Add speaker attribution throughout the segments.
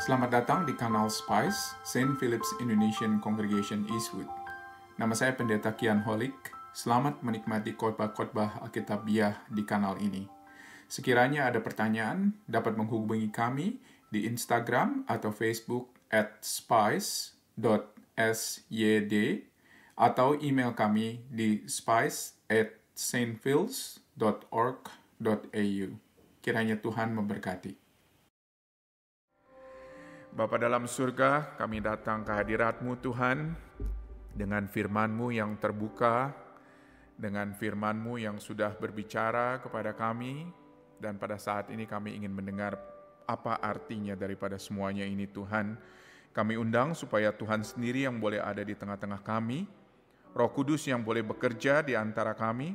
Speaker 1: Selamat datang di kanal Spice, St. Philip's Indonesian Congregation Eastwood. Nama saya Pendeta Kian Holik. Selamat menikmati khotbah-khotbah Alkitabiah di kanal ini. Sekiranya ada pertanyaan, dapat menghubungi kami di Instagram atau Facebook @spice.syd atau email kami di spice@stphils.org.au. Kiranya Tuhan memberkati. Bapa dalam surga, kami datang ke hadirat-Mu Tuhan, dengan firman-Mu yang terbuka, dengan firman-Mu yang sudah berbicara kepada kami, dan pada saat ini kami ingin mendengar apa artinya daripada semuanya ini Tuhan. Kami undang supaya Tuhan sendiri yang boleh ada di tengah-tengah kami, Roh Kudus yang boleh bekerja di antara kami,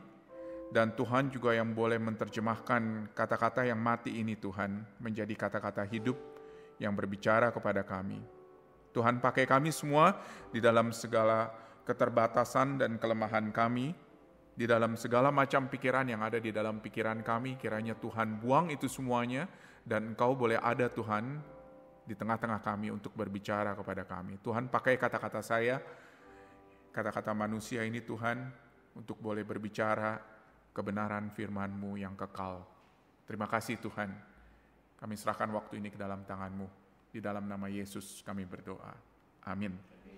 Speaker 1: dan Tuhan juga yang boleh menerjemahkan kata-kata yang mati ini Tuhan, menjadi kata-kata hidup, yang berbicara kepada kami. Tuhan pakai kami semua di dalam segala keterbatasan dan kelemahan kami, di dalam segala macam pikiran yang ada di dalam pikiran kami, kiranya Tuhan buang itu semuanya, dan Engkau boleh ada Tuhan di tengah-tengah kami untuk berbicara kepada kami. Tuhan pakai kata-kata saya, kata-kata manusia ini Tuhan, untuk boleh berbicara kebenaran firman-Mu yang kekal. Terima kasih Tuhan. Kami serahkan waktu ini ke dalam tangan-Mu. Di dalam nama Yesus kami berdoa. Amin.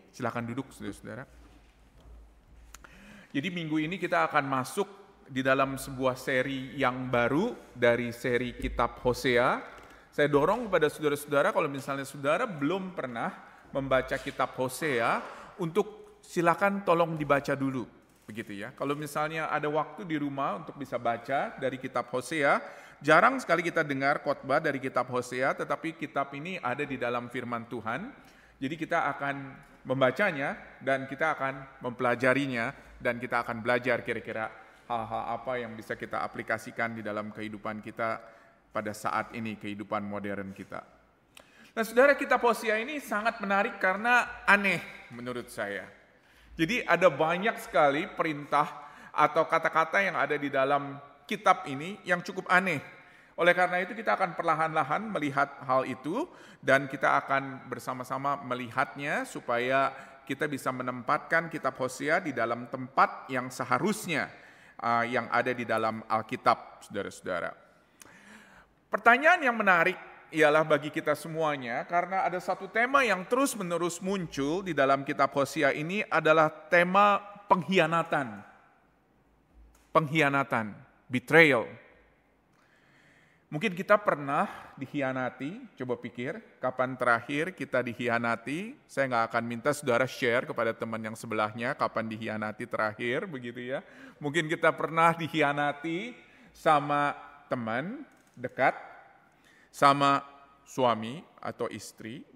Speaker 1: Silakan duduk saudara-saudara. Jadi minggu ini kita akan masuk di dalam sebuah seri yang baru dari seri kitab Hosea. Saya dorong kepada saudara-saudara kalau misalnya saudara belum pernah membaca kitab Hosea, untuk silakan tolong dibaca dulu. Begitu ya. Kalau misalnya ada waktu di rumah untuk bisa baca dari kitab Hosea, jarang sekali kita dengar khotbah dari kitab Hosea, tetapi kitab ini ada di dalam firman Tuhan. Jadi kita akan membacanya dan kita akan mempelajarinya dan kita akan belajar kira-kira hal-hal apa yang bisa kita aplikasikan di dalam kehidupan kita pada saat ini, kehidupan modern kita. Nah, saudara, kitab Hosea ini sangat menarik karena aneh menurut saya. Jadi ada banyak sekali perintah atau kata-kata yang ada di dalam kitab ini yang cukup aneh. Oleh karena itu kita akan perlahan-lahan melihat hal itu dan kita akan bersama-sama melihatnya supaya kita bisa menempatkan kitab Hosea di dalam tempat yang seharusnya yang ada di dalam Alkitab, saudara-saudara. Pertanyaan yang menarik ialah bagi kita semuanya, karena ada satu tema yang terus-menerus muncul di dalam kitab Hosea ini adalah tema pengkhianatan. Pengkhianatan, betrayal. Mungkin kita pernah dikhianati, coba pikir, kapan terakhir kita dikhianati? Saya nggak akan minta saudara share kepada teman yang sebelahnya, kapan dikhianati terakhir, begitu ya. Mungkin kita pernah dikhianati sama teman dekat, sama suami atau istri,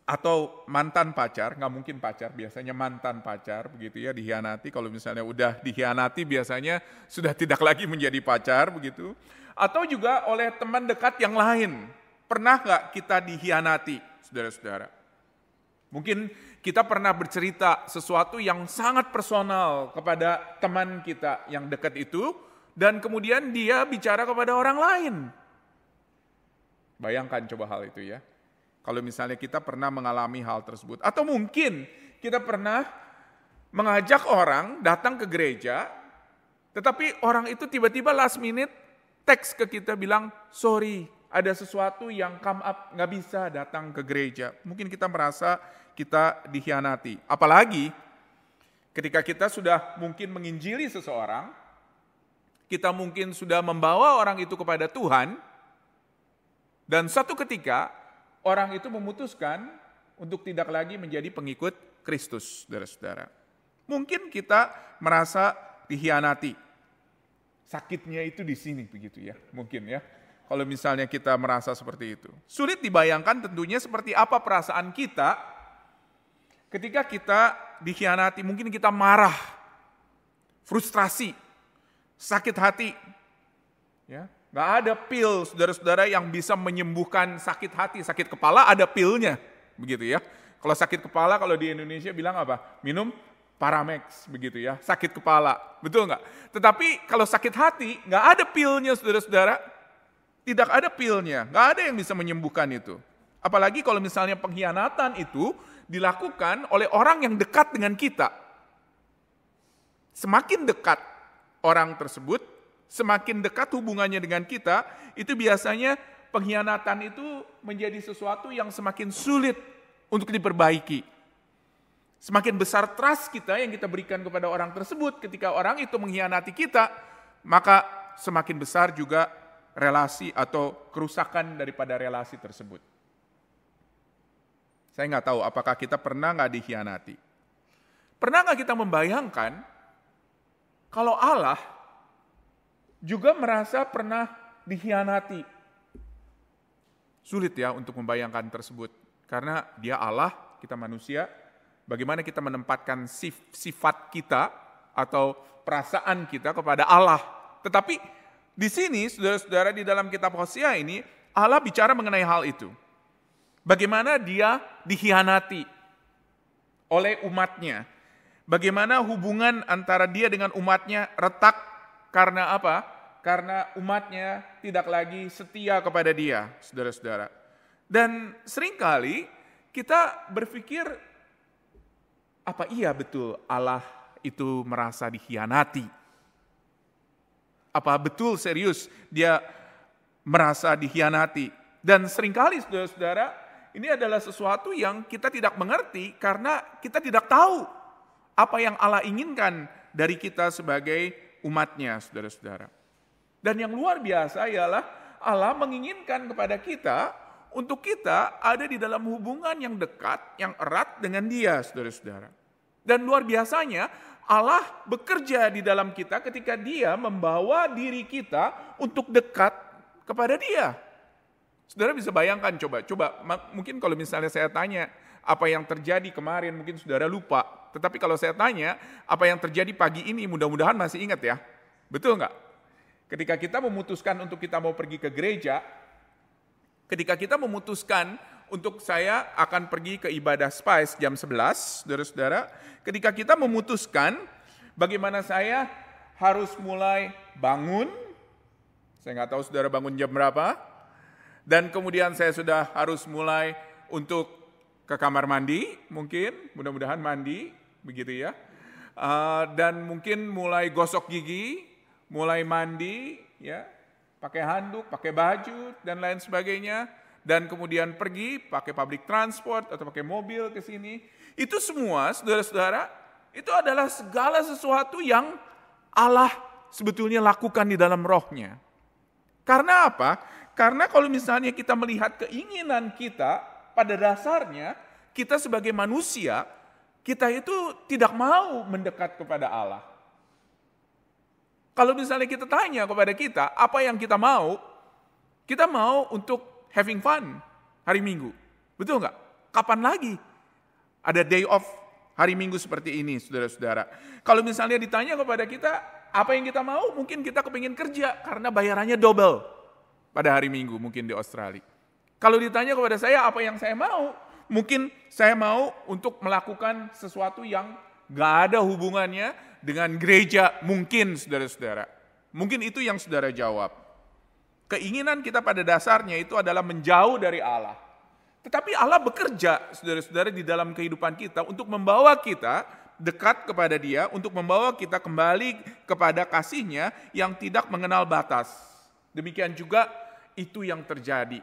Speaker 1: atau mantan pacar, nggak mungkin pacar, biasanya mantan pacar, begitu ya, dikhianati. Kalau misalnya udah dikhianati biasanya sudah tidak lagi menjadi pacar, begitu. Atau juga oleh teman dekat yang lain. Pernah nggak kita dikhianati, saudara-saudara? Mungkin kita pernah bercerita sesuatu yang sangat personal kepada teman kita yang dekat itu, dan kemudian dia bicara kepada orang lain. Bayangkan coba hal itu ya. Kalau misalnya kita pernah mengalami hal tersebut. Atau mungkin kita pernah mengajak orang datang ke gereja, tetapi orang itu tiba-tiba last minute teks ke kita bilang, sorry, ada sesuatu yang come up, gak bisa datang ke gereja. Mungkin kita merasa kita dikhianati. Apalagi ketika kita sudah mungkin menginjili seseorang, kita mungkin sudah membawa orang itu kepada Tuhan, dan suatu ketika orang itu memutuskan untuk tidak lagi menjadi pengikut Kristus, saudara-saudara. Mungkin kita merasa dikhianati. Sakitnya itu di sini begitu ya, mungkin ya. Kalau misalnya kita merasa seperti itu. Sulit dibayangkan tentunya seperti apa perasaan kita ketika kita dikhianati. Mungkin kita marah, frustrasi, sakit hati. Ya. Gak ada pil, saudara-saudara, yang bisa menyembuhkan sakit hati. Sakit kepala ada pilnya, begitu ya. Kalau sakit kepala, kalau di Indonesia bilang apa? Minum Paramex, begitu ya. Sakit kepala, betul nggak? Tetapi kalau sakit hati, nggak ada pilnya, saudara-saudara. Tidak ada pilnya, nggak ada yang bisa menyembuhkan itu. Apalagi kalau misalnya pengkhianatan itu dilakukan oleh orang yang dekat dengan kita. Semakin dekat orang tersebut, semakin dekat hubungannya dengan kita, itu biasanya pengkhianatan itu menjadi sesuatu yang semakin sulit untuk diperbaiki. Semakin besar trust kita yang kita berikan kepada orang tersebut, ketika orang itu mengkhianati kita, maka semakin besar juga relasi atau kerusakan daripada relasi tersebut. Saya nggak tahu apakah kita pernah nggak dikhianati. Pernah nggak kita membayangkan kalau Allah juga merasa pernah dikhianati? Sulit ya untuk membayangkan tersebut. Karena dia Allah, kita manusia. Bagaimana kita menempatkan sifat kita atau perasaan kita kepada Allah. Tetapi di sini, saudara-saudara, di dalam kitab Hosea ini, Allah bicara mengenai hal itu. Bagaimana dia dikhianati oleh umatnya. Bagaimana hubungan antara dia dengan umatnya retak karena apa? Karena umatnya tidak lagi setia kepada dia, saudara-saudara. Dan seringkali kita berpikir, apa iya betul Allah itu merasa dikhianati? Apa betul serius dia merasa dikhianati? Dan seringkali saudara-saudara, ini adalah sesuatu yang kita tidak mengerti karena kita tidak tahu apa yang Allah inginkan dari kita sebagai umatnya, saudara-saudara. Dan yang luar biasa ialah Allah menginginkan kepada kita untuk kita ada di dalam hubungan yang dekat, yang erat dengan Dia, saudara-saudara. Dan luar biasanya Allah bekerja di dalam kita ketika Dia membawa diri kita untuk dekat kepada Dia. Saudara bisa bayangkan, coba mungkin kalau misalnya saya tanya apa yang terjadi kemarin, mungkin saudara lupa. Tetapi kalau saya tanya apa yang terjadi pagi ini, mudah-mudahan masih ingat ya. Betul nggak? Ketika kita memutuskan untuk kita mau pergi ke gereja, ketika kita memutuskan untuk saya akan pergi ke ibadah Spice jam 11, saudara-saudara, ketika kita memutuskan bagaimana saya harus mulai bangun, saya nggak tahu saudara bangun jam berapa, dan kemudian saya sudah harus mulai untuk ke kamar mandi, mungkin, mudah-mudahan mandi, begitu ya. Dan mungkin mulai gosok gigi, mulai mandi, ya, pakai handuk, pakai baju, dan lain sebagainya. Dan kemudian pergi, pakai public transport atau pakai mobil ke sini. Itu semua, saudara-saudara, itu adalah segala sesuatu yang Allah sebetulnya lakukan di dalam rohnya. Karena apa? Karena kalau misalnya kita melihat keinginan kita, pada dasarnya kita sebagai manusia, kita itu tidak mau mendekat kepada Allah. Kalau misalnya kita tanya kepada kita, apa yang kita mau untuk having fun hari Minggu. Betul nggak? Kapan lagi ada day off hari Minggu seperti ini, saudara-saudara? Kalau misalnya ditanya kepada kita, apa yang kita mau? Mungkin kita kepingin kerja karena bayarannya double pada hari Minggu mungkin di Australia. Kalau ditanya kepada saya apa yang saya mau, mungkin saya mau untuk melakukan sesuatu yang gak ada hubungannya dengan gereja, mungkin saudara-saudara. Mungkin itu yang saudara jawab. Keinginan kita pada dasarnya itu adalah menjauh dari Allah. Tetapi Allah bekerja, saudara-saudara, di dalam kehidupan kita untuk membawa kita dekat kepada Dia, untuk membawa kita kembali kepada kasih-Nya yang tidak mengenal batas. Demikian juga itu yang terjadi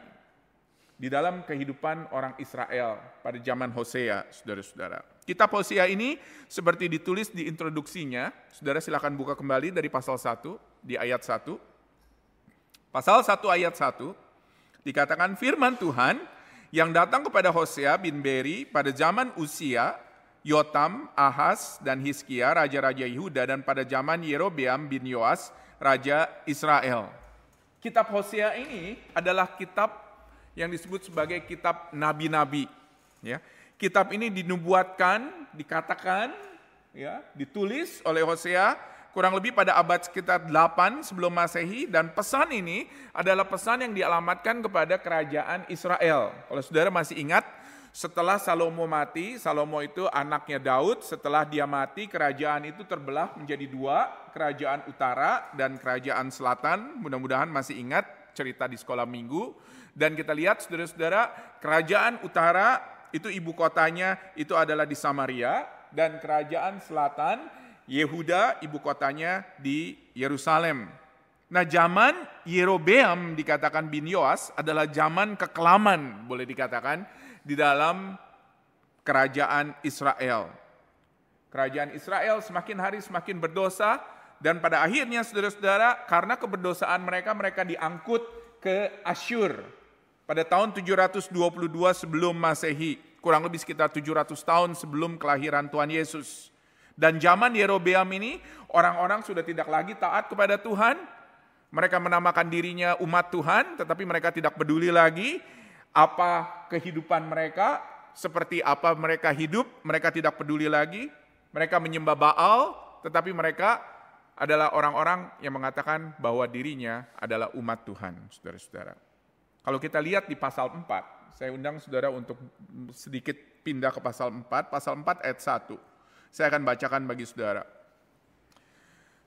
Speaker 1: di dalam kehidupan orang Israel pada zaman Hosea, saudara-saudara. Kitab Hosea ini seperti ditulis di introduksinya, saudara silakan buka kembali dari pasal 1 di ayat 1. Pasal 1 ayat 1 dikatakan firman Tuhan yang datang kepada Hosea bin Beri pada zaman Uzia, Yotam, Ahaz, dan Hizkia, raja-raja Yehuda, dan pada zaman Yerobeam bin Yoas, raja Israel. Kitab Hosea ini adalah kitab yang disebut sebagai kitab nabi-nabi. Ya. Kitab ini dinubuatkan, dikatakan, ya, ditulis oleh Hosea kurang lebih pada abad sekitar 8 sebelum Masehi, dan pesan ini adalah pesan yang dialamatkan kepada kerajaan Israel. Kalau saudara masih ingat, setelah Salomo mati, Salomo itu anaknya Daud, setelah dia mati kerajaan itu terbelah menjadi dua, kerajaan utara dan kerajaan selatan, mudah-mudahan masih ingat cerita di sekolah minggu. Dan kita lihat saudara-saudara, kerajaan utara itu ibu kotanya itu adalah di Samaria. Dan kerajaan selatan, Yehuda, ibu kotanya di Yerusalem. Nah, zaman Yerobeam dikatakan bin Yoas adalah zaman kekelaman, boleh dikatakan, di dalam kerajaan Israel. Kerajaan Israel semakin hari semakin berdosa, dan pada akhirnya saudara-saudara, karena keberdosaan mereka, mereka diangkut ke Asyur pada tahun 722 sebelum Masehi, kurang lebih sekitar 700 tahun sebelum kelahiran Tuhan Yesus. Dan zaman Yerobeam ini, orang-orang sudah tidak lagi taat kepada Tuhan. Mereka menamakan dirinya umat Tuhan, tetapi mereka tidak peduli lagi apa kehidupan mereka, seperti apa mereka hidup, mereka tidak peduli lagi. Mereka menyembah Baal, tetapi mereka adalah orang-orang yang mengatakan bahwa dirinya adalah umat Tuhan, saudara-saudara. Kalau kita lihat di pasal 4, saya undang saudara untuk sedikit pindah ke pasal 4 ayat 1. Saya akan bacakan bagi saudara.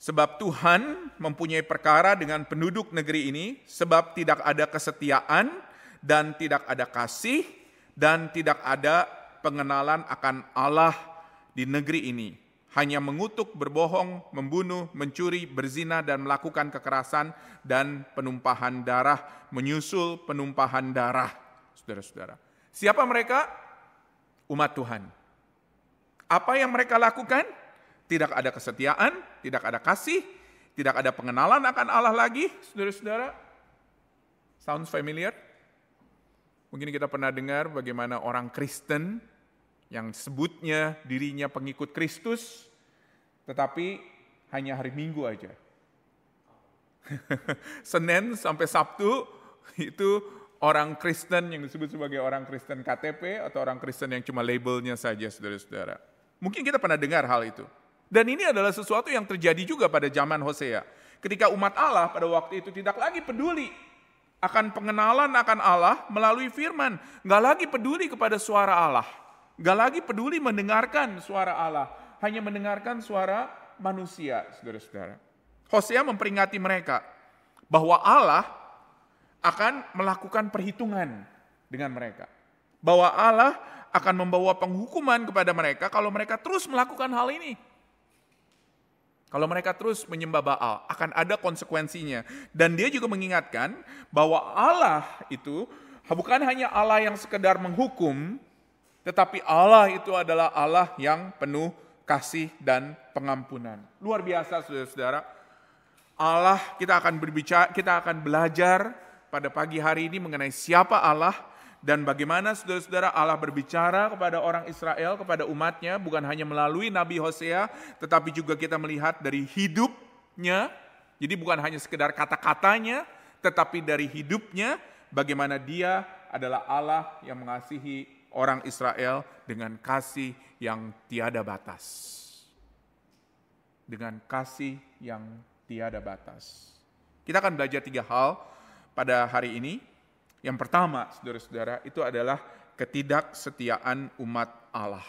Speaker 1: Sebab Tuhan mempunyai perkara dengan penduduk negeri ini, sebab tidak ada kesetiaan dan tidak ada kasih dan tidak ada pengenalan akan Allah di negeri ini. Hanya mengutuk, berbohong, membunuh, mencuri, berzina dan melakukan kekerasan dan penumpahan darah, menyusul penumpahan darah. Saudara-saudara, siapa mereka? Umat Tuhan. Apa yang mereka lakukan? Tidak ada kesetiaan, tidak ada kasih, tidak ada pengenalan akan Allah lagi, saudara-saudara. Sounds familiar? Mungkin kita pernah dengar bagaimana orang Kristen yang sebutnya dirinya pengikut Kristus, tetapi hanya hari Minggu aja. Senin sampai Sabtu itu orang Kristen yang disebut sebagai orang Kristen KTP atau orang Kristen yang cuma labelnya saja, saudara-saudara. Mungkin kita pernah dengar hal itu. Dan ini adalah sesuatu yang terjadi juga pada zaman Hosea. Ketika umat Allah pada waktu itu tidak lagi peduli akan pengenalan akan Allah melalui firman. Nggak lagi peduli kepada suara Allah. Nggak lagi peduli mendengarkan suara Allah. Hanya mendengarkan suara manusia, saudara-saudara. Hosea memperingati mereka bahwa Allah akan melakukan perhitungan dengan mereka. Bahwa Allah akan membawa penghukuman kepada mereka kalau mereka terus melakukan hal ini. Kalau mereka terus menyembah Baal, akan ada konsekuensinya. Dan dia juga mengingatkan bahwa Allah itu bukan hanya Allah yang sekedar menghukum, tetapi Allah itu adalah Allah yang penuh kasih dan pengampunan. Luar biasa, saudara-saudara. Allah, kita akan belajar pada pagi hari ini mengenai siapa Allah, dan bagaimana saudara-saudara Allah berbicara kepada orang Israel, kepada umatnya, bukan hanya melalui Nabi Hosea, tetapi juga kita melihat dari hidupnya. Jadi bukan hanya sekedar kata-katanya, tetapi dari hidupnya, bagaimana dia adalah Allah yang mengasihi orang Israel dengan kasih yang tiada batas. Dengan kasih yang tiada batas. Kita akan belajar 3 hal pada hari ini. Yang pertama, saudara-saudara, itu adalah ketidaksetiaan umat Allah.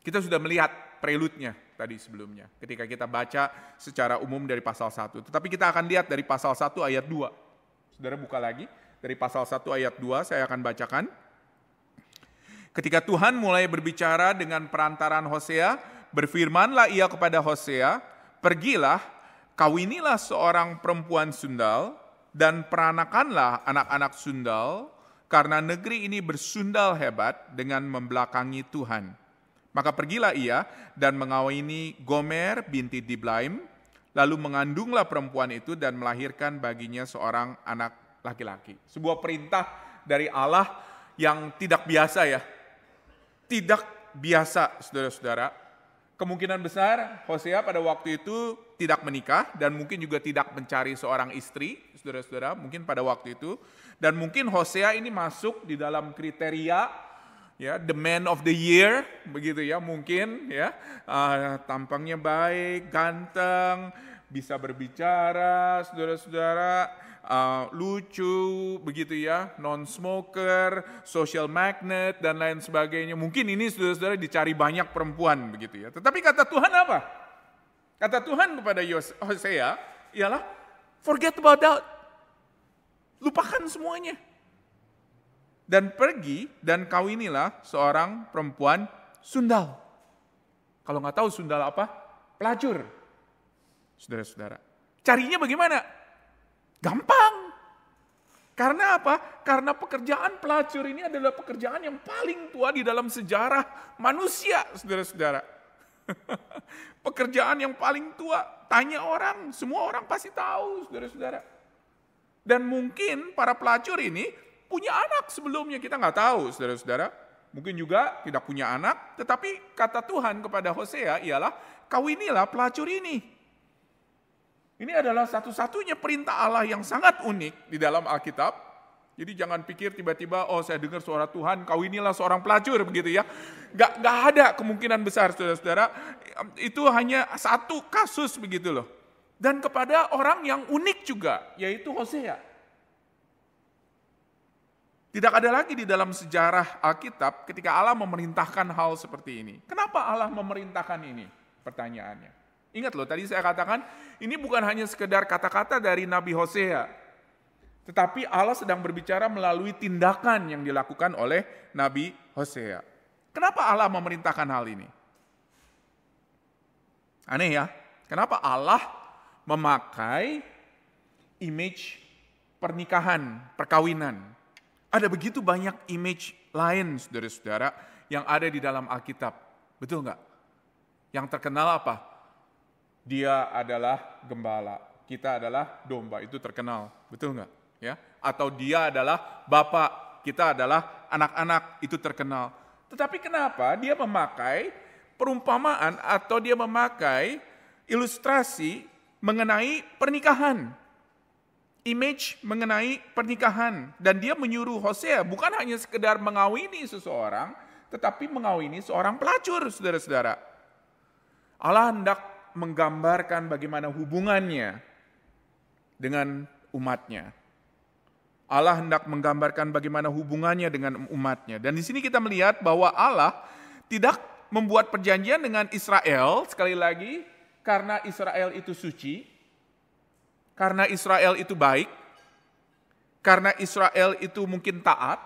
Speaker 1: Kita sudah melihat prelude-nya tadi sebelumnya, ketika kita baca secara umum dari pasal 1. Tetapi kita akan lihat dari pasal 1 ayat 2. Saudara buka lagi, dari pasal 1 ayat 2 saya akan bacakan. Ketika Tuhan mulai berbicara dengan perantaran Hosea, berfirmanlah ia kepada Hosea, pergilah, kawinilah seorang perempuan sundal, dan peranakanlah anak-anak sundal, karena negeri ini bersundal hebat dengan membelakangi Tuhan. Maka pergilah ia dan mengawini Gomer binti Diblaim, lalu mengandunglah perempuan itu dan melahirkan baginya seorang anak laki-laki. Sebuah perintah dari Allah yang tidak biasa ya. Tidak biasa, saudara-saudara. Kemungkinan besar Hosea pada waktu itu tidak menikah dan mungkin juga tidak mencari seorang istri, saudara-saudara, mungkin pada waktu itu. Dan mungkin Hosea ini masuk di dalam kriteria ya, the man of the year, begitu ya, mungkin ya, tampangnya baik, ganteng, bisa berbicara, saudara-saudara, lucu, begitu ya, non-smoker, social magnet, dan lain sebagainya. Mungkin ini saudara-saudara dicari banyak perempuan, begitu ya. Tetapi kata Tuhan apa? Kata Tuhan kepada Hosea ialah, forget about that. Lupakan semuanya. Dan pergi dan kawinilah seorang perempuan sundal. Kalau nggak tahu sundal apa? Pelacur. Saudara-saudara. Carinya bagaimana? Gampang. Karena apa? Karena pekerjaan pelacur ini adalah pekerjaan yang paling tua di dalam sejarah manusia, saudara-saudara. Pekerjaan yang paling tua. Tanya orang, semua orang pasti tahu, saudara-saudara. Dan mungkin para pelacur ini punya anak sebelumnya, kita nggak tahu, saudara-saudara. Mungkin juga tidak punya anak, tetapi kata Tuhan kepada Hosea ialah, kawinilah pelacur ini. Ini adalah satu-satunya perintah Allah yang sangat unik di dalam Alkitab. Jadi jangan pikir tiba-tiba, oh saya dengar suara Tuhan, kawinilah seorang pelacur, begitu ya. Gak ada kemungkinan besar, saudara-saudara. Itu hanya satu kasus begitu loh. Dan kepada orang yang unik juga, yaitu Hosea. Tidak ada lagi di dalam sejarah Alkitab ketika Allah memerintahkan hal seperti ini. Kenapa Allah memerintahkan ini? Pertanyaannya. Ingat loh, tadi saya katakan, ini bukan hanya sekedar kata-kata dari Nabi Hosea. Tetapi Allah sedang berbicara melalui tindakan yang dilakukan oleh Nabi Hosea. Kenapa Allah memerintahkan hal ini? Aneh ya, kenapa Allah memakai image pernikahan, perkawinan? Ada begitu banyak image lain, saudara-saudara, yang ada di dalam Alkitab. Betul nggak? Yang terkenal apa? Dia adalah gembala, kita adalah domba, itu terkenal. Betul nggak? Ya? Atau dia adalah bapak, kita adalah anak-anak, itu terkenal. Tetapi kenapa dia memakai perumpamaan atau dia memakai ilustrasi mengenai pernikahan? Image mengenai pernikahan, dan dia menyuruh Hosea bukan hanya sekedar mengawini seseorang, tetapi mengawini seorang pelacur, saudara-saudara. Allah hendak menggambarkan bagaimana hubungannya dengan umatnya. Allah hendak menggambarkan bagaimana hubungannya dengan umatnya. Dan di sini kita melihat bahwa Allah tidak membuat perjanjian dengan Israel, sekali lagi, karena Israel itu suci, karena Israel itu baik, karena Israel itu mungkin taat,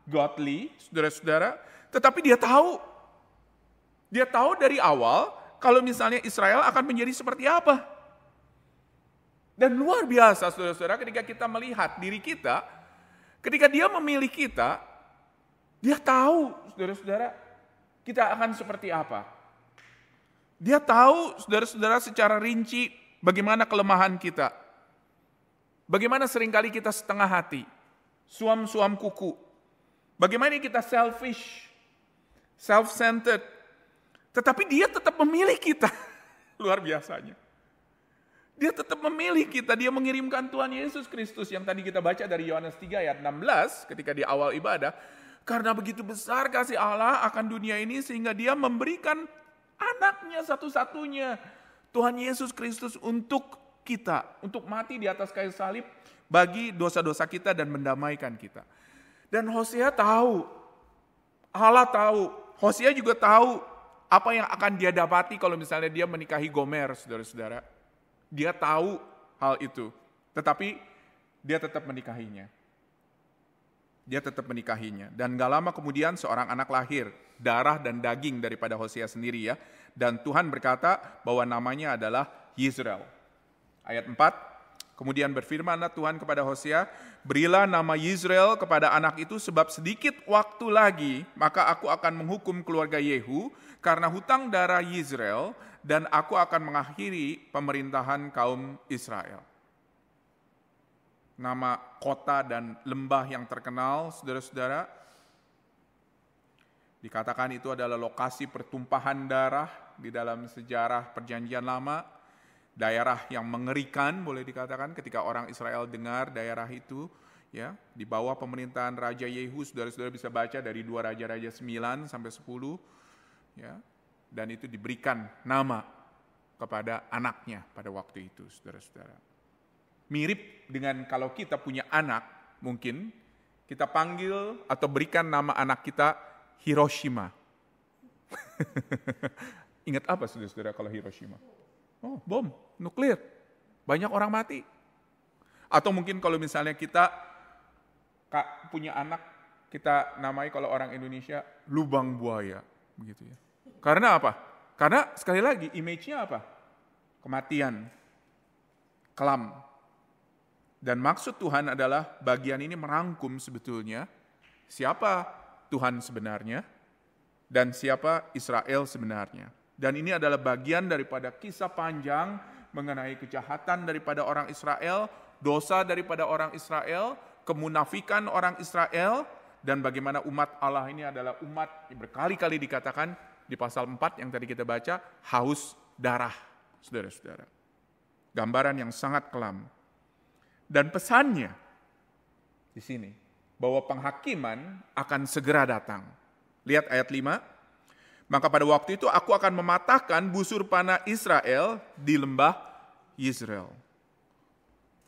Speaker 1: godly, saudara-saudara, tetapi dia tahu dari awal kalau misalnya Israel akan menjadi seperti apa. Dan luar biasa, saudara-saudara, ketika kita melihat diri kita, ketika dia memilih kita, dia tahu, saudara-saudara, kita akan seperti apa. Dia tahu, saudara-saudara, secara rinci bagaimana kelemahan kita. Bagaimana seringkali kita setengah hati, suam-suam kuku. Bagaimana kita selfish, self-centered. Tetapi dia tetap memilih kita. Luar biasanya. Dia tetap memilih kita, dia mengirimkan Tuhan Yesus Kristus yang tadi kita baca dari Yohanes 3 ayat 16 ketika di awal ibadah. Karena begitu besar kasih Allah akan dunia ini sehingga dia memberikan anaknya satu-satunya, Tuhan Yesus Kristus untuk kita, untuk mati di atas kayu salib bagi dosa-dosa kita dan mendamaikan kita. Dan Hosea tahu, Allah tahu, Hosea juga tahu apa yang akan dia dapati kalau misalnya dia menikahi Gomer, saudara-saudara. Dia tahu hal itu, tetapi dia tetap menikahinya. Dia tetap menikahinya. Dan gak lama kemudian seorang anak lahir, darah dan daging daripada Hosea sendiri ya. Dan Tuhan berkata bahwa namanya adalah Yizreel. Ayat 4, kemudian berfirmanlah Tuhan kepada Hosea, berilah nama Yizreel kepada anak itu sebab sedikit waktu lagi, maka aku akan menghukum keluarga Yehu karena hutang darah Yizreel, dan aku akan mengakhiri pemerintahan kaum Israel. Nama kota dan lembah yang terkenal, saudara-saudara, dikatakan itu adalah lokasi pertumpahan darah di dalam sejarah Perjanjian Lama. Daerah yang mengerikan boleh dikatakan ketika orang Israel dengar daerah itu ya di bawah pemerintahan Raja Yehu, saudara-saudara bisa baca dari 2 Raja-Raja 9 sampai 10 ya, dan itu diberikan nama kepada anaknya pada waktu itu, saudara-saudara. Mirip dengan kalau kita punya anak, mungkin kita panggil atau berikan nama anak kita Hiroshima. Ingat apa saudara-saudara kalau Hiroshima? Oh, bom nuklir, banyak orang mati. Atau mungkin kalau misalnya kita punya anak, kita namai kalau orang Indonesia lubang buaya, begitu ya. Karena apa? Karena sekali lagi image-nya apa? Kematian, kelam. Dan maksud Tuhan adalah bagian ini merangkum sebetulnya siapa Tuhan sebenarnya dan siapa Israel sebenarnya. Dan ini adalah bagian daripada kisah panjang mengenai kejahatan daripada orang Israel, dosa daripada orang Israel, kemunafikan orang Israel, dan bagaimana umat Allah ini adalah umat yang berkali-kali dikatakan di pasal 4 yang tadi kita baca, haus darah, saudara-saudara. Gambaran yang sangat kelam. Dan pesannya di sini, bahwa penghakiman akan segera datang. Lihat ayat 5. Maka pada waktu itu aku akan mematahkan busur panah Israel di lembah Yizreel.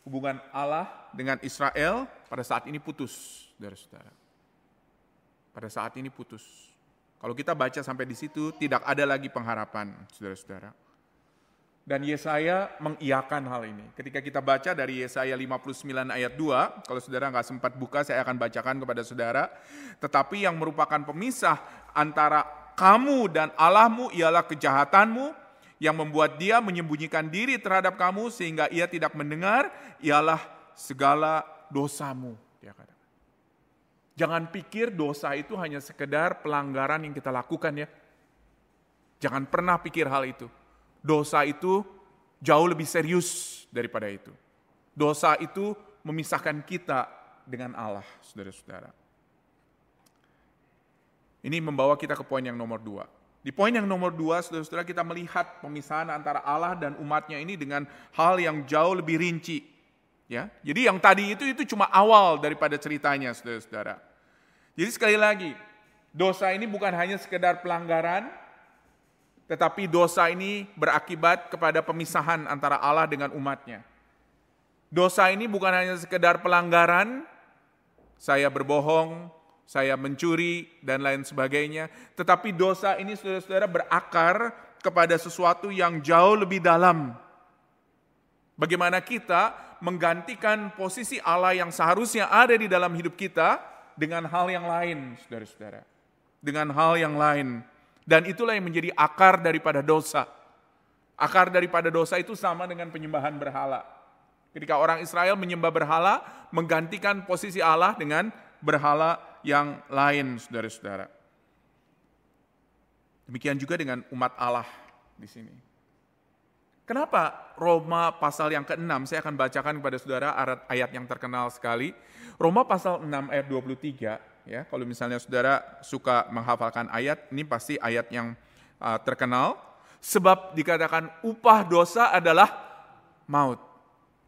Speaker 1: Hubungan Allah dengan Israel pada saat ini putus, saudara-saudara. Pada saat ini putus. Kalau kita baca sampai di situ, tidak ada lagi pengharapan, saudara-saudara. Dan Yesaya mengiyakan hal ini. Ketika kita baca dari Yesaya 59 ayat 2, kalau saudara nggak sempat buka, saya akan bacakan kepada saudara. Tetapi yang merupakan pemisah antara kamu dan Allahmu ialah kejahatanmu, yang membuat dia menyembunyikan diri terhadap kamu sehingga ia tidak mendengar, ialah segala dosamu, dia kata. Jangan pikir dosa itu hanya sekedar pelanggaran yang kita lakukan ya. Jangan pernah pikir hal itu. Dosa itu jauh lebih serius daripada itu. Dosa itu memisahkan kita dengan Allah, saudara-saudara. Ini membawa kita ke poin yang nomor 2. Di poin yang nomor 2, saudara-saudara, kita melihat pemisahan antara Allah dan umatnya ini dengan hal yang jauh lebih rinci. Ya, jadi yang tadi itu cuma awal daripada ceritanya, saudara-saudara. Jadi sekali lagi, dosa ini bukan hanya sekedar pelanggaran, tetapi dosa ini berakibat kepada pemisahan antara Allah dengan umatnya. Dosa ini bukan hanya sekedar pelanggaran, saya berbohong, saya mencuri, dan lain sebagainya. Tetapi dosa ini, saudara-saudara, berakar kepada sesuatu yang jauh lebih dalam. Bagaimana kita menggantikan posisi Allah yang seharusnya ada di dalam hidup kita dengan hal yang lain, saudara-saudara. Dengan hal yang lain. Dan itulah yang menjadi akar daripada dosa. Akar daripada dosa itu sama dengan penyembahan berhala. Ketika orang Israel menyembah berhala, menggantikan posisi Allah dengan berhala yang lain, saudara-saudara. Demikian juga dengan umat Allah di sini. Kenapa Roma pasal yang ke-6, saya akan bacakan kepada saudara ayat yang terkenal sekali. Roma pasal 6 ayat 23, ya, kalau misalnya saudara suka menghafalkan ayat, ini pasti ayat yang terkenal. Sebab dikatakan upah dosa adalah maut.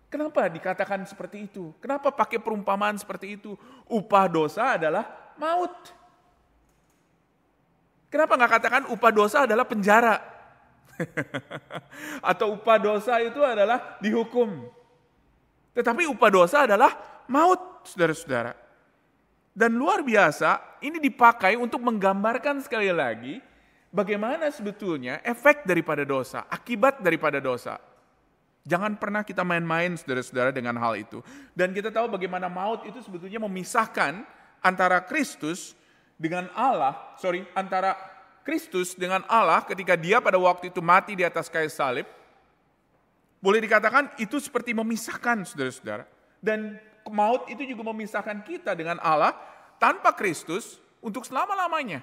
Speaker 1: Kenapa dikatakan seperti itu? Kenapa pakai perumpamaan seperti itu? Upah dosa adalah maut. Kenapa nggak katakan upah dosa adalah penjara? Atau upah dosa itu adalah dihukum. Tetapi upah dosa adalah maut, saudara-saudara. Dan luar biasa, ini dipakai untuk menggambarkan sekali lagi bagaimana sebetulnya efek daripada dosa, akibat daripada dosa. Jangan pernah kita main-main, saudara-saudara, dengan hal itu. Dan kita tahu bagaimana maut itu sebetulnya memisahkan antara Kristus dengan Allah, antara Kristus dengan Allah ketika dia pada waktu itu mati di atas kayu salib. Boleh dikatakan itu seperti memisahkan, saudara-saudara. Dan maut itu juga memisahkan kita dengan Allah tanpa Kristus untuk selama-lamanya.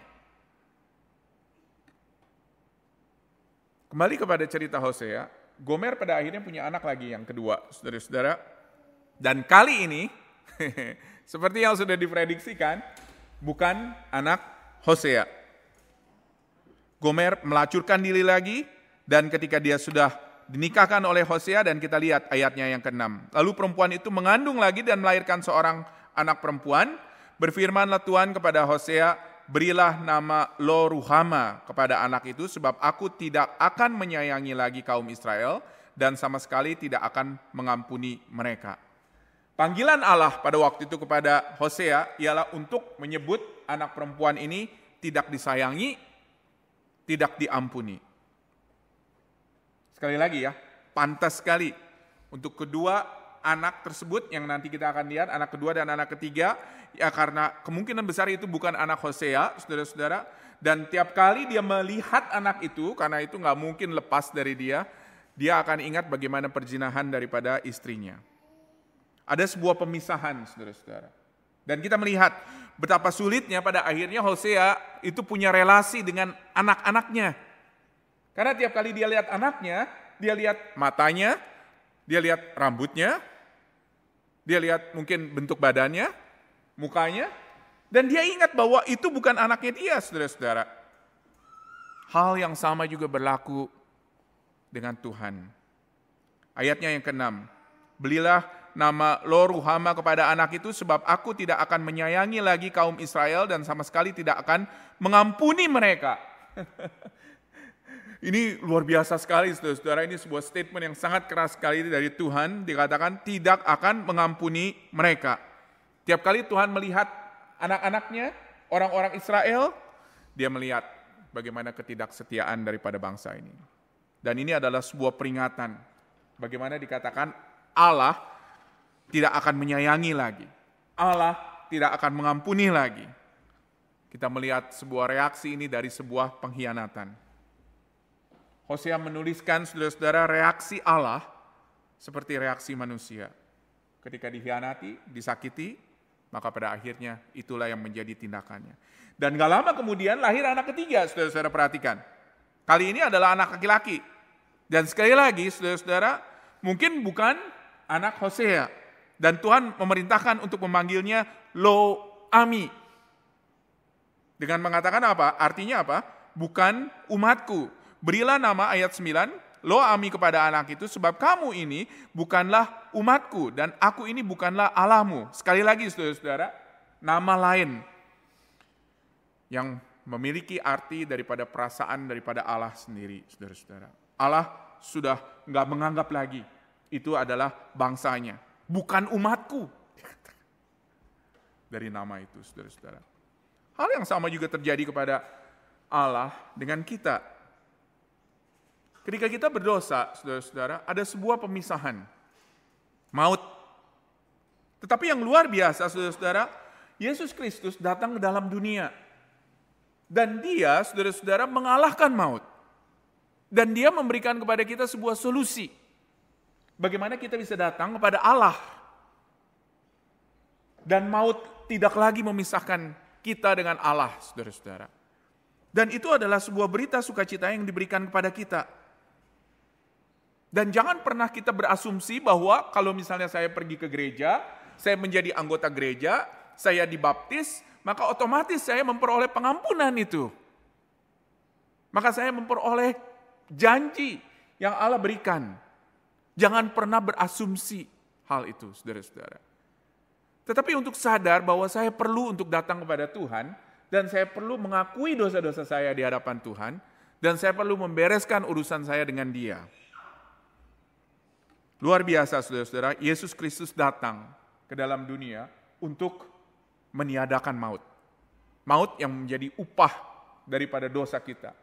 Speaker 1: Kembali kepada cerita Hosea, Gomer pada akhirnya punya anak lagi yang kedua, saudara-saudara. Dan kali ini, seperti yang sudah diprediksikan, bukan anak Hosea. Gomer melacurkan diri lagi, dan ketika dia sudah dinikahkan oleh Hosea, dan kita lihat ayatnya yang ke-6. Lalu perempuan itu mengandung lagi dan melahirkan seorang anak perempuan. Berfirmanlah Tuhan kepada Hosea, berilah nama Lo-ruhama kepada anak itu, sebab aku tidak akan menyayangi lagi kaum Israel, dan sama sekali tidak akan mengampuni mereka. Panggilan Allah pada waktu itu kepada Hosea ialah untuk menyebut anak perempuan ini tidak disayangi, tidak diampuni. Sekali lagi ya, pantas sekali untuk kedua anak tersebut yang nanti kita akan lihat, anak kedua dan anak ketiga, ya karena kemungkinan besar itu bukan anak Hosea, saudara-saudara, dan tiap kali dia melihat anak itu, karena itu nggak mungkin lepas dari dia akan ingat bagaimana perzinahan daripada istrinya. Ada sebuah pemisahan, saudara-saudara. Dan kita melihat betapa sulitnya pada akhirnya Hosea itu punya relasi dengan anak-anaknya. Karena tiap kali dia lihat anaknya, dia lihat matanya, dia lihat rambutnya, dia lihat mungkin bentuk badannya, mukanya, dan dia ingat bahwa itu bukan anaknya dia, saudara-saudara. Hal yang sama juga berlaku dengan Tuhan. Ayatnya yang ke-6, belilah nama Lo-Ruhama kepada anak itu sebab aku tidak akan menyayangi lagi kaum Israel dan sama sekali tidak akan mengampuni mereka. Ini luar biasa sekali, saudara-saudara. Ini sebuah statement yang sangat keras sekali dari Tuhan. Dikatakan tidak akan mengampuni mereka. Tiap kali Tuhan melihat anak-anaknya, orang-orang Israel, dia melihat bagaimana ketidaksetiaan daripada bangsa ini. Dan ini adalah sebuah peringatan. Bagaimana dikatakan Allah tidak akan menyayangi lagi. Allah tidak akan mengampuni lagi. Kita melihat sebuah reaksi ini dari sebuah pengkhianatan. Hosea menuliskan, saudara-saudara, reaksi Allah seperti reaksi manusia. Ketika dikhianati, disakiti, maka pada akhirnya itulah yang menjadi tindakannya. Dan gak lama kemudian lahir anak ketiga, saudara-saudara perhatikan. Kali ini adalah anak laki-laki. Dan sekali lagi, saudara-saudara, mungkin bukan anak Hosea. Dan Tuhan memerintahkan untuk memanggilnya Lo-Ami. Dengan mengatakan apa? Artinya apa? Bukan umatku. Berilah nama ayat 9, Lo-Ami kepada anak itu, sebab kamu ini bukanlah umatku, dan aku ini bukanlah Allahmu. Sekali lagi, saudara-saudara, nama lain yang memiliki arti daripada perasaan daripada Allah sendiri, saudara-saudara. Allah sudah nggak menganggap lagi itu adalah bangsanya, bukan umatku. Dari nama itu, saudara-saudara. Hal yang sama juga terjadi kepada Allah dengan kita. Ketika kita berdosa, saudara-saudara, ada sebuah pemisahan, maut. Tetapi yang luar biasa, saudara-saudara, Yesus Kristus datang ke dalam dunia. Dan dia, saudara-saudara, mengalahkan maut. Dan dia memberikan kepada kita sebuah solusi. Bagaimana kita bisa datang kepada Allah. Dan maut tidak lagi memisahkan kita dengan Allah, saudara-saudara. Dan itu adalah sebuah berita sukacita yang diberikan kepada kita. Dan jangan pernah kita berasumsi bahwa kalau misalnya saya pergi ke gereja, saya menjadi anggota gereja, saya dibaptis, maka otomatis saya memperoleh pengampunan itu. Maka saya memperoleh janji yang Allah berikan. Jangan pernah berasumsi hal itu, saudara-saudara. Tetapi untuk sadar bahwa saya perlu untuk datang kepada Tuhan, dan saya perlu mengakui dosa-dosa saya di hadapan Tuhan, dan saya perlu membereskan urusan saya dengan Dia. Luar biasa, saudara-saudara, Yesus Kristus datang ke dalam dunia untuk meniadakan maut. Maut yang menjadi upah daripada dosa kita.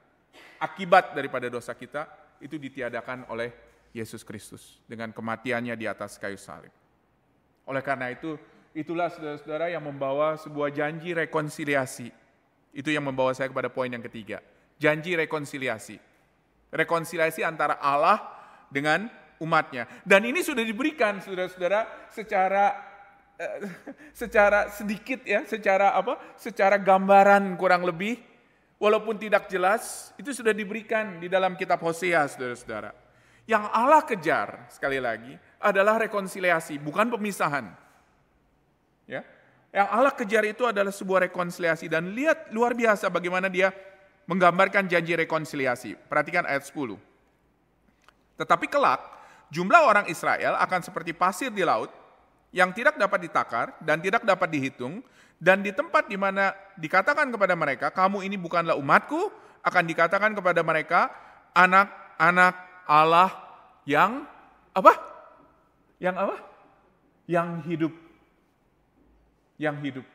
Speaker 1: Akibat daripada dosa kita, itu ditiadakan oleh Yesus Kristus dengan kematiannya di atas kayu salib. Oleh karena itu, itulah saudara-saudara yang membawa sebuah janji rekonsiliasi. Itu yang membawa saya kepada poin yang ketiga. Janji rekonsiliasi. Rekonsiliasi antara Allah dengan umatnya. Dan ini sudah diberikan, saudara-saudara, secara sedikit ya, secara gambaran kurang lebih, walaupun tidak jelas, itu sudah diberikan di dalam kitab Hosea, saudara-saudara. Yang Allah kejar, sekali lagi, adalah rekonsiliasi, bukan pemisahan. Ya, yang Allah kejar itu adalah sebuah rekonsiliasi. Dan lihat luar biasa bagaimana dia menggambarkan janji rekonsiliasi. Perhatikan ayat 10. Tetapi kelak, jumlah orang Israel akan seperti pasir di laut yang tidak dapat ditakar dan tidak dapat dihitung, dan di tempat di mana dikatakan kepada mereka, kamu ini bukanlah umatku, akan dikatakan kepada mereka, anak-anak Allah yang apa? Yang apa? Yang hidup. Yang hidup.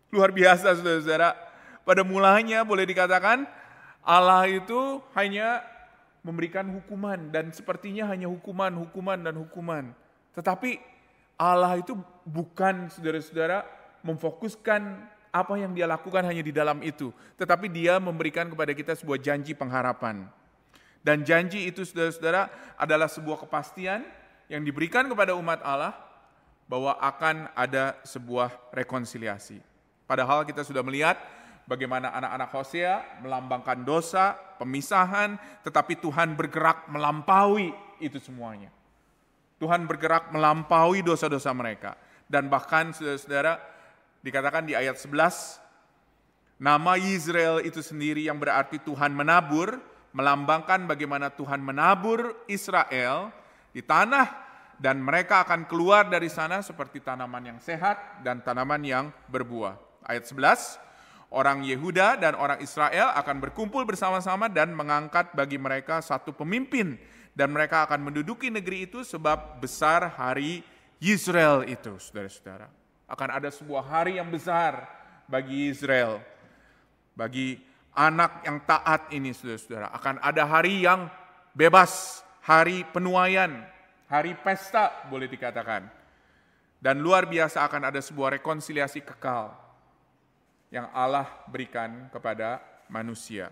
Speaker 1: Luar biasa, saudara-saudara. Pada mulanya boleh dikatakan Allah itu hanya memberikan hukuman, dan sepertinya hanya hukuman, dan hukuman. Tetapi Allah itu bukan, saudara-saudara, memfokuskan apa yang dia lakukan hanya di dalam itu. Tetapi dia memberikan kepada kita sebuah janji pengharapan. Dan janji itu, saudara-saudara, adalah sebuah kepastian yang diberikan kepada umat Allah bahwa akan ada sebuah rekonsiliasi. Padahal kita sudah melihat bagaimana anak-anak Hosea melambangkan dosa, pemisahan, tetapi Tuhan bergerak melampaui itu semuanya. Tuhan bergerak melampaui dosa-dosa mereka. Dan bahkan saudara-saudara dikatakan di ayat 11, nama Yisrael itu sendiri yang berarti Tuhan menabur, melambangkan bagaimana Tuhan menabur Israel di tanah dan mereka akan keluar dari sana seperti tanaman yang sehat dan tanaman yang berbuah. Ayat 11, orang Yehuda dan orang Israel akan berkumpul bersama-sama dan mengangkat bagi mereka satu pemimpin. Dan mereka akan menduduki negeri itu sebab besar hari Yisrael itu, saudara-saudara. Akan ada sebuah hari yang besar bagi Israel. Bagi anak yang taat ini, saudara-saudara. Akan ada hari yang bebas, hari penuaian, hari pesta boleh dikatakan. Dan luar biasa akan ada sebuah rekonsiliasi kekal yang Allah berikan kepada manusia.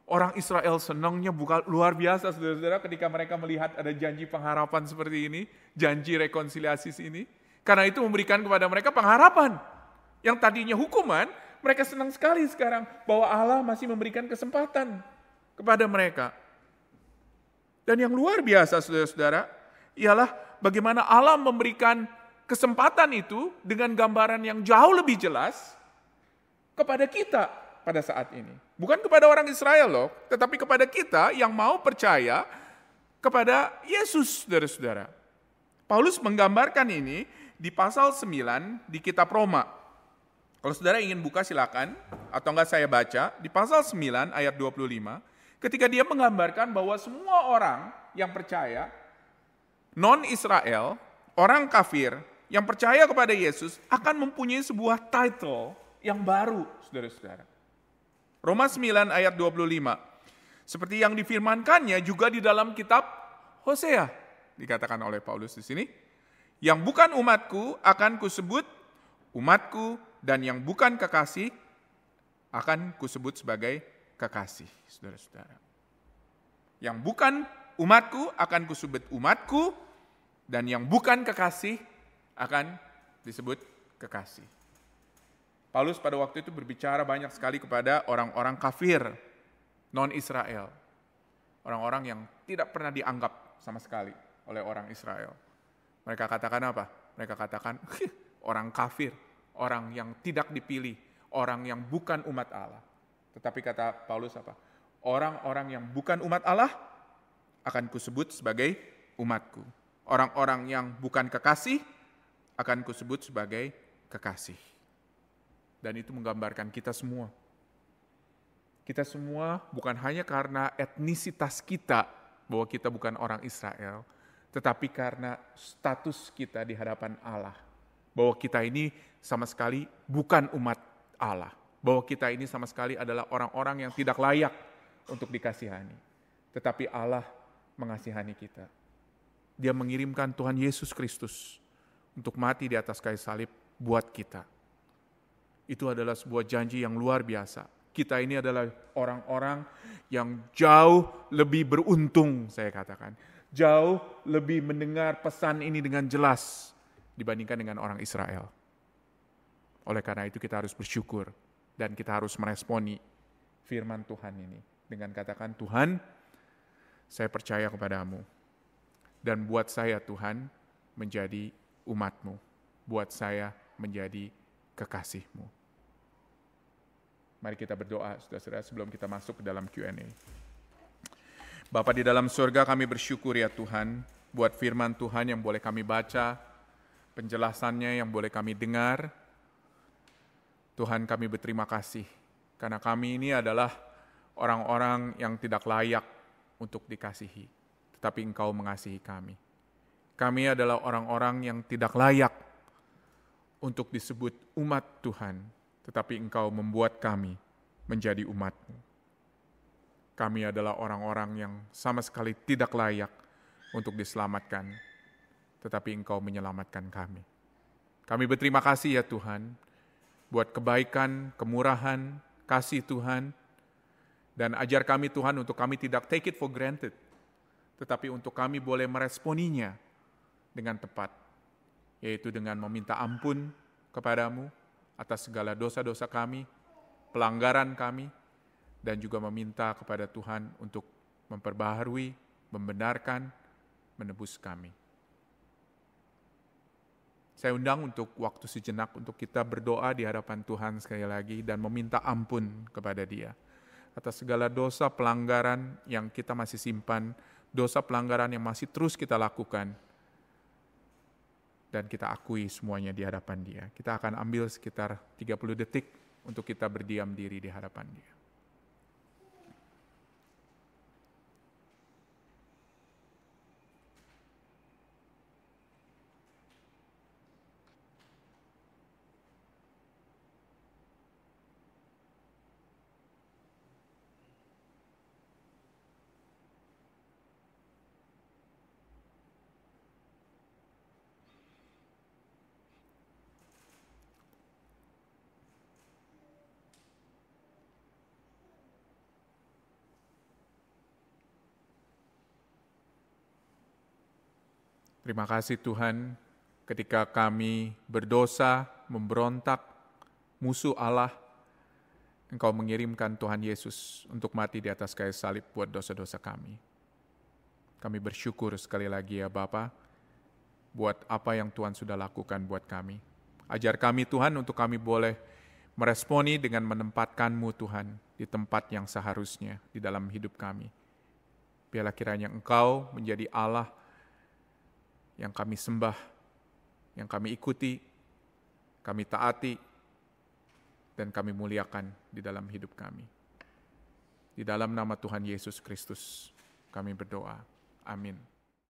Speaker 1: Orang Israel senangnya bukan luar biasa, saudara-saudara, ketika mereka melihat ada janji pengharapan seperti ini, janji rekonsiliasi ini. Karena itu memberikan kepada mereka pengharapan. Yang tadinya hukuman, mereka senang sekali sekarang bahwa Allah masih memberikan kesempatan kepada mereka. Dan yang luar biasa, saudara-saudara, ialah bagaimana Allah memberikan kesempatan itu dengan gambaran yang jauh lebih jelas kepada kita pada saat ini. Bukan kepada orang Israel loh, tetapi kepada kita yang mau percaya kepada Yesus, saudara-saudara. Paulus menggambarkan ini di pasal 9 di kitab Roma. Kalau saudara ingin buka silakan, atau enggak saya baca, di pasal 9 ayat 25, ketika dia menggambarkan bahwa semua orang yang percaya, non-Israel, orang kafir, yang percaya kepada Yesus akan mempunyai sebuah title yang baru, saudara-saudara. Roma 9 ayat 25. Seperti yang difirmankannya juga di dalam kitab Hosea. Dikatakan oleh Paulus di sini. Yang bukan umatku akan kusebut umatku, dan yang bukan kekasih akan kusebut sebagai kekasih. Saudara-saudara. Yang bukan umatku akan kusebut umatku, dan yang bukan kekasih akan disebut kekasih. Paulus pada waktu itu berbicara banyak sekali kepada orang-orang kafir, non-Israel. Orang-orang yang tidak pernah dianggap sama sekali oleh orang Israel. Mereka katakan apa? Mereka katakan orang kafir, orang yang tidak dipilih, orang yang bukan umat Allah. Tetapi kata Paulus apa? Orang-orang yang bukan umat Allah akan kusebut sebagai umatku. Orang-orang yang bukan kekasih akan kusebut sebagai kekasih. Dan itu menggambarkan kita semua. Kita semua bukan hanya karena etnisitas kita, bahwa kita bukan orang Israel, tetapi karena status kita di hadapan Allah. Bahwa kita ini sama sekali bukan umat Allah. Bahwa kita ini sama sekali adalah orang-orang yang tidak layak untuk dikasihani. Tetapi Allah mengasihani kita. Dia mengirimkan Tuhan Yesus Kristus untuk mati di atas kayu salib buat kita. Itu adalah sebuah janji yang luar biasa. Kita ini adalah orang-orang yang jauh lebih beruntung, saya katakan. Jauh lebih mendengar pesan ini dengan jelas dibandingkan dengan orang Israel. Oleh karena itu kita harus bersyukur dan kita harus meresponi firman Tuhan ini dengan katakan, Tuhan, saya percaya kepadamu. Dan buat saya Tuhan menjadi umat-Mu. Buat saya menjadi kekasih-Mu. Mari kita berdoa, saudara-saudara, sebelum kita masuk ke dalam Q&A. Bapa di dalam surga, kami bersyukur ya Tuhan, buat firman Tuhan yang boleh kami baca, penjelasannya yang boleh kami dengar. Tuhan, kami berterima kasih, karena kami ini adalah orang-orang yang tidak layak untuk dikasihi, tetapi Engkau mengasihi kami. Kami adalah orang-orang yang tidak layak untuk disebut umat Tuhan, tetapi Engkau membuat kami menjadi umat-Mu. Kami adalah orang-orang yang sama sekali tidak layak untuk diselamatkan, tetapi Engkau menyelamatkan kami. Kami berterima kasih ya Tuhan, buat kebaikan, kemurahan, kasih Tuhan, dan ajar kami Tuhan untuk kami tidak take it for granted, tetapi untuk kami boleh meresponinya dengan tepat, yaitu dengan meminta ampun kepadamu atas segala dosa-dosa kami, pelanggaran kami, dan juga meminta kepada Tuhan untuk memperbaharui, membenarkan, menebus kami. Saya undang untuk waktu sejenak untuk kita berdoa di hadapan Tuhan sekali lagi dan meminta ampun kepada Dia atas segala dosa pelanggaran yang kita masih simpan, dosa pelanggaran yang masih terus kita lakukan, dan kita akui semuanya di hadapan Dia. Kita akan ambil sekitar 30 detik untuk kita berdiam diri di hadapan Dia. Terima kasih Tuhan, ketika kami berdosa, memberontak, musuh Allah, Engkau mengirimkan Tuhan Yesus untuk mati di atas kayu salib buat dosa-dosa kami. Kami bersyukur sekali lagi ya Bapa, buat apa yang Tuhan sudah lakukan buat kami. Ajar kami Tuhan untuk kami boleh meresponi dengan menempatkan-Mu Tuhan di tempat yang seharusnya di dalam hidup kami. Biarlah kiranya Engkau menjadi Allah yang kami sembah, yang kami ikuti, kami taati, dan kami muliakan di dalam hidup kami. Di dalam nama Tuhan Yesus Kristus kami berdoa. Amin.